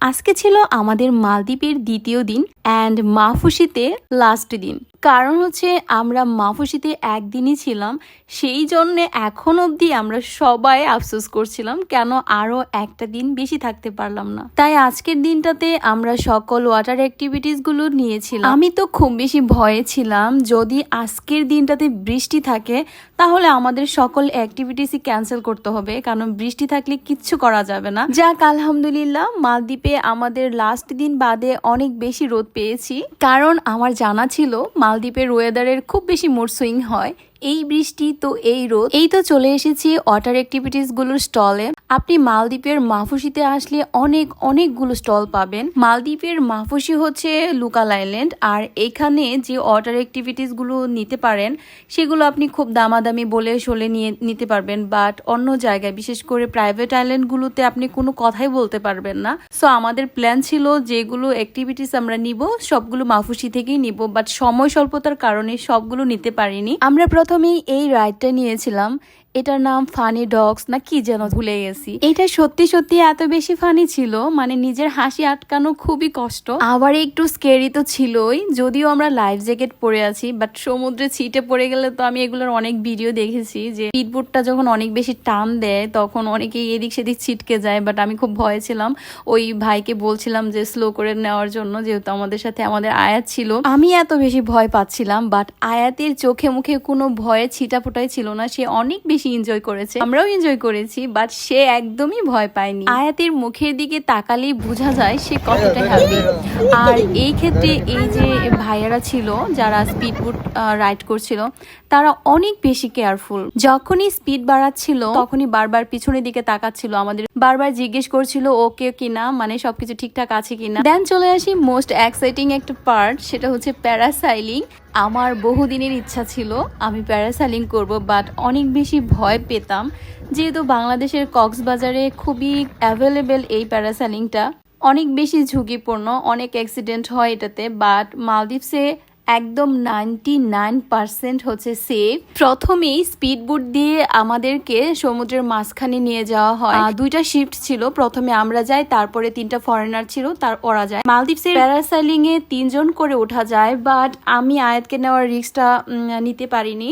আজকে ছিল আমাদের মালদ্বীপের দ্বিতীয় দিন অ্যান্ড মাহফুসিতে লাস্ট দিন। কারণ হচ্ছে আমরা মাহফুসিতে একদিনই ছিলাম, সেই জন্যে এখন অবধি আমরা সবাই আফসোস করছিলাম কেন আরও একটা দিন বেশি থাকতে পারলাম না। তাই আজকের দিনটাতে আমরা সকল ওয়াটার অ্যাক্টিভিটিসগুলো নিয়েছিলাম। আমি তো খুব বেশি ভয়ে ছিলাম যদি আজকের দিনটাতে বৃষ্টি থাকে তাহলে আমাদের সকল অ্যাক্টিভিটিসই ক্যান্সেল করতে হবে, কারণ বৃষ্টি থাকলে কিচ্ছু করা যাবে না। যাক আলহামদুলিল্লাহ মালদ্বীপে আমাদের লাস্ট দিন বাদে অনেক বেশি রোদ পেয়েছি, কারণ আমার জানা ছিল মালদ্বীপের ওয়েদারের খুব বেশি মুড সুইং হয়। এই বৃষ্টি তো এই রোদ। এই তো চলে এসেছি ওয়াটার অ্যাক্টিভিটিস গুলোর স্টলে। আপনি মালদ্বীপের মাহফুসিতে আসলে অনেকগুলো স্টল পাবেন। মালদ্বীপের মাহফুসি হচ্ছে লোকাল আইল্যান্ড, আর এখানে যে ওয়াটার অ্যাক্টিভিটিস গুলো নিতে পারেন সেগুলো আপনি খুব দামাদামি বলে শোলে নিয়ে নিতে পারবেন, বাট অন্য জায়গায় বিশেষ করে প্রাইভেট আইল্যান্ড গুলোতে আপনি কোনো কথাই বলতে পারবেন না। সো আমাদের প্ল্যান ছিল যেগুলো অ্যাক্টিভিটিস আমরা নিব সবগুলো মাহফুসি থেকেই নিব, বাট সময় স্বল্পতার কারণে সবগুলো নিতে পারিনি। আমরা প্রথমেই এই রাইডটা নিয়েছিলাম, এটার নাম ফানি ডগস না কি যেন ভুলে গেছি। এটা সত্যি এত বেশি ফানি ছিল, মানে নিজের হাসি আটকানো খুবই কষ্ট, আবার একটু স্কেরি তো ছিলই। যদিও আমরা লাইফ জ্যাকেট পরে আছি, বাট সমুদ্রে ছিটে পড়ে গেলে তো আমি এগুলোর অনেক ভিডিও দেখেছি যে স্পিডবোটটা যখন অনেক বেশি টান দেয় তখন অনেকেই এদিক সেদিক ছিটকে যায়, বাট আমি খুব ভয় ছিলাম। ওই ভাইকে বলছিলাম যে স্লো করে নেওয়ার জন্য, যেহেতু আমাদের সাথে আমাদের আয়াত ছিল। আমি এত বেশি ভয় পাচ্ছিলাম, বাট আয়াতের চোখে মুখে কোনো ভয়ের ছিটাফোটাই ছিল না, সে অনেক বেশি এনজয় করেছে, আমরাও এনজয় করেছি, বাট সে একদমই ভয় পায়নি। আয়াতের মুখের দিকে তাকালেই বোঝা যায় সে কতটা হ্যাপি। আর এই ক্ষেত্রে এই যে ভাইয়ারা ছিল যারা স্পিডবোট রাইড করছিল তারা অনেক বেশি কেয়ারফুল। যখনই স্পিড বাড়াচ্ছিল তখনই বারবার পিছনের দিকে তাকাচ্ছিল, আমাদের বারবার জিজ্ঞেস করছিল ওকে কিনা, মানে সবকিছু ঠিকঠাক আছে কিনা। দেন চলে আসি মোস্ট এক্সাইটিং একটা পার্ট, সেটা হচ্ছে প্যারাসাইলিং। আমার বহুদিনের ইচ্ছা ছিল আমি প্যারাসাইলিং করব, বাট অনেক বেশি ভয় পেতাম যেহেতু বাংলাদেশের কক্সবাজারে খুবই অ্যাভেলেবেল এই প্যারাসাইলিংটা। অনেক বেশি ঝুঁকিপূর্ণ, অনেক অ্যাক্সিডেন্ট হয় এটাতে, বাট মালদ্বীপসে একদম 99% হচ্ছে সেফ। প্রথমেই স্পিডবোট দিয়ে আমাদেরকে সমুদ্রের মাঝখানে নিয়ে যাওয়া হয়। দুইটা শিফট ছিল, প্রথমে আমরা যাই, তারপরে 3টা ফরেনার ছিল তার ওরা যায়। মালদ্বীপসের প্যারাসাইলিং এ 3 জন করে ওঠা যায়, বাট আমি আয়াতকে নেওয়ার রিস্কটা নিতে পারিনি।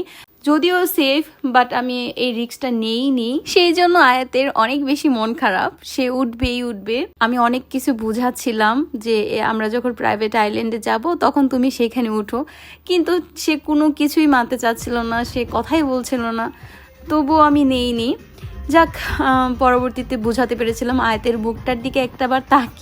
যদিও সেফ, বাট আমি এই রিস্কটা নেইনি, সেই জন্য আয়াতের অনেক বেশি মন খারাপ, সে উঠবে। আমি অনেক কিছু বুঝাচ্ছিলাম যে আমরা যখন প্রাইভেট আইল্যান্ডে যাব তখন তুমি সেখানে উঠো, কিন্তু সে কোনো কিছুই মানতে চাচ্ছিল না, সে কথাই বলছিল না, তবুও আমি নেইনি। যাক, পরবর্তীতে বুঝাতে পেরেছিলাম। আয়াতের বুকটার দিকে একটাবার তাকিয়ে